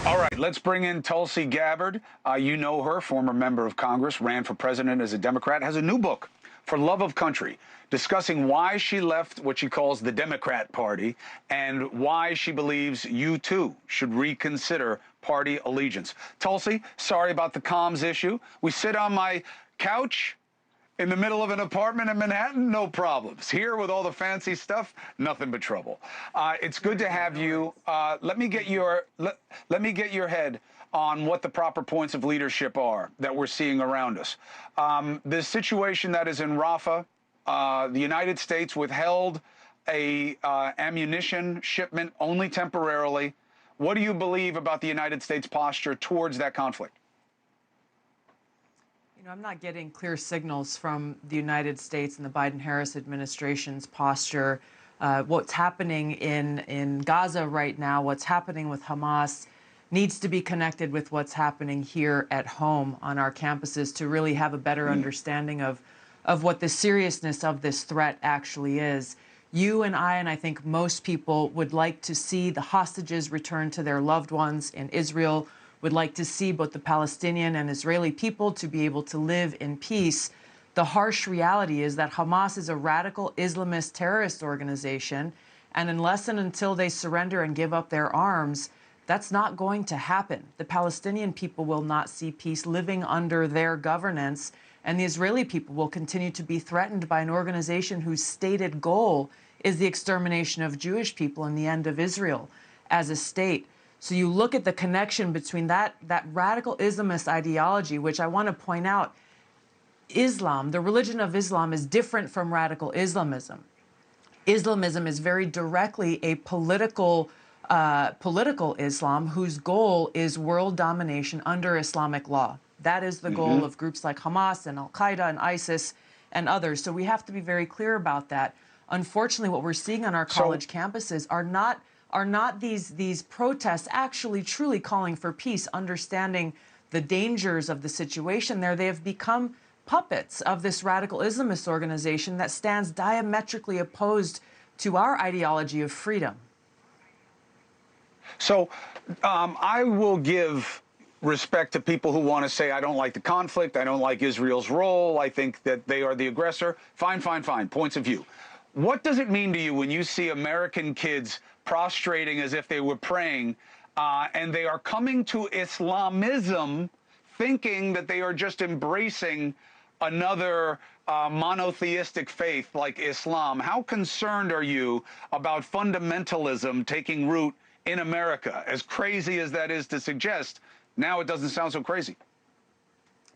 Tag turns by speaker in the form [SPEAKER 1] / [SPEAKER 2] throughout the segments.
[SPEAKER 1] All right, let's bring in Tulsi Gabbard. You know her, former member of Congress, ran for president as a Democrat, has a new book, For Love of Country, discussing why she left what she calls the Democrat Party and why she believes you, too, should reconsider party allegiance. Tulsi, sorry about the comms issue. We sit on my couch in the middle of an apartment in Manhattan, no problems. Here with all the fancy stuff, nothing but trouble. It's good to have you. Let me get your head on what the proper points of leadership are that we're seeing around us. The situation that is in Rafah, the United States withheld a ammunition shipment only temporarily. What do you believe about the United States posture towards that conflict?
[SPEAKER 2] I'm not getting clear signals from the United States and the Biden-Harris administration's posture. What's happening in Gaza right now, what's happening with Hamas, needs to be connected with what's happening here at home on our campuses to really have a better understanding of what the seriousness of this threat actually is. You and I think most people would like to see the hostages return to their loved ones in Israel, would like to see both the Palestinian and Israeli people to be able to live in peace. The harsh reality is that Hamas is a radical Islamist terrorist organization, and unless and until they surrender and give up their arms, that's not going to happen. The Palestinian people will not see peace living under their governance, and the Israeli people will continue to be threatened by an organization whose stated goal is the extermination of Jewish people and the end of Israel as a state. So you look at the connection between that radical Islamist ideology, which I want to point out, Islam, the religion of Islam, is different from radical Islamism. Islamism is very directly a political Islam whose goal is world domination under Islamic law. That is the goal of groups like Hamas and Al-Qaeda and ISIS and others. So we have to be very clear about that. Unfortunately, what we're seeing on our college campuses are not these protests actually truly calling for peace, understanding the dangers of the situation there. They have become puppets of this radical Islamist organization that stands diametrically opposed to our ideology of freedom.
[SPEAKER 1] So I will give respect to people who want to say, I don't like the conflict, I don't like Israel's role, I think that they are the aggressor. Fine, fine, fine. Points of view. What does it mean to you when you see American kids prostrating as if they were praying, and they are coming to Islamism thinking that they are just embracing another monotheistic faith like Islam? How concerned are you about fundamentalism taking root in America? As crazy as that is to suggest, now it doesn't sound so crazy.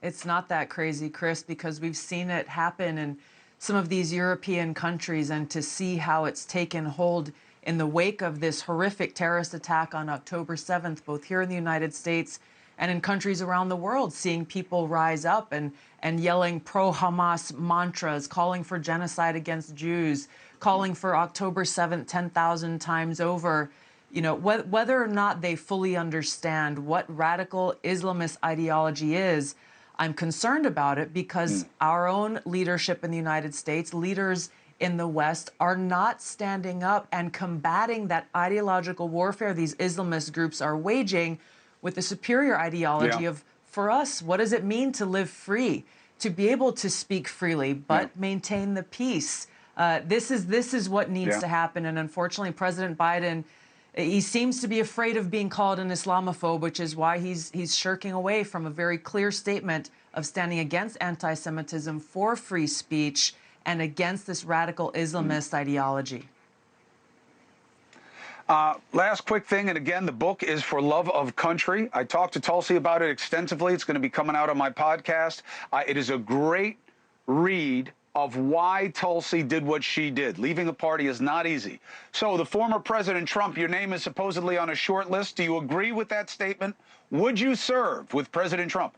[SPEAKER 2] It's not that crazy, Chris, because we've seen it happen in some of these European countries, and to see how it's taken hold in the wake of this horrific terrorist attack on October 7th, both here in the United States and in countries around the world, seeing people rise up and yelling pro-Hamas mantras, calling for genocide against Jews, calling for October 7th 10,000 times over. You know, whether or not they fully understand what radical Islamist ideology is, I'm concerned about it, because our own leadership in the United States, leaders in the West, are not standing up and combating that ideological warfare these Islamist groups are waging with the superior ideology of, for us, what does it mean to live free, to be able to speak freely, but maintain the peace? This is what needs to happen. And unfortunately, President Biden, he seems to be afraid of being called an Islamophobe, which is why he's shirking away from a very clear statement of standing against anti-Semitism, for free speech, and against this radical Islamist ideology.
[SPEAKER 1] Last quick thing, and again, the book is For Love of Country. I talked to Tulsi about it extensively. It's going to be coming out on my podcast. It is a great read of why Tulsi did what she did. Leaving a party is not easy. So the former President Trump, your name is supposedly on a short list. Do you agree with that statement? Would you serve with President Trump?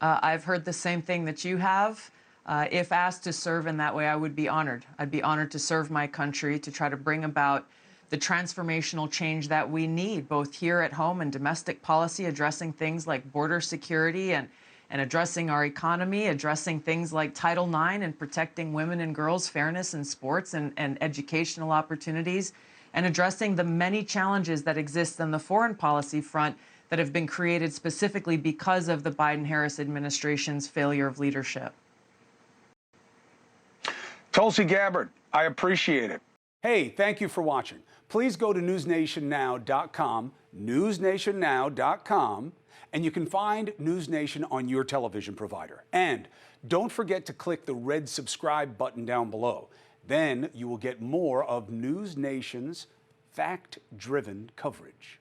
[SPEAKER 2] I've heard the same thing that you have. If asked to serve in that way, I would be honored. I'd be honored to serve my country, to try to bring about the transformational change that we need, both here at home and domestic policy, addressing things like border security and addressing our economy, addressing things like Title IX and protecting women and girls' fairness in sports and educational opportunities, and addressing the many challenges that exist on the foreign policy front that have been created specifically because of the Biden-Harris administration's failure of leadership.
[SPEAKER 1] Tulsi Gabbard, I appreciate it.
[SPEAKER 3] Hey, thank you for watching. Please go to newsnationnow.com, newsnationnow.com, and you can find NewsNation on your television provider. And don't forget to click the red subscribe button down below. Then you will get more of NewsNation's fact-driven coverage.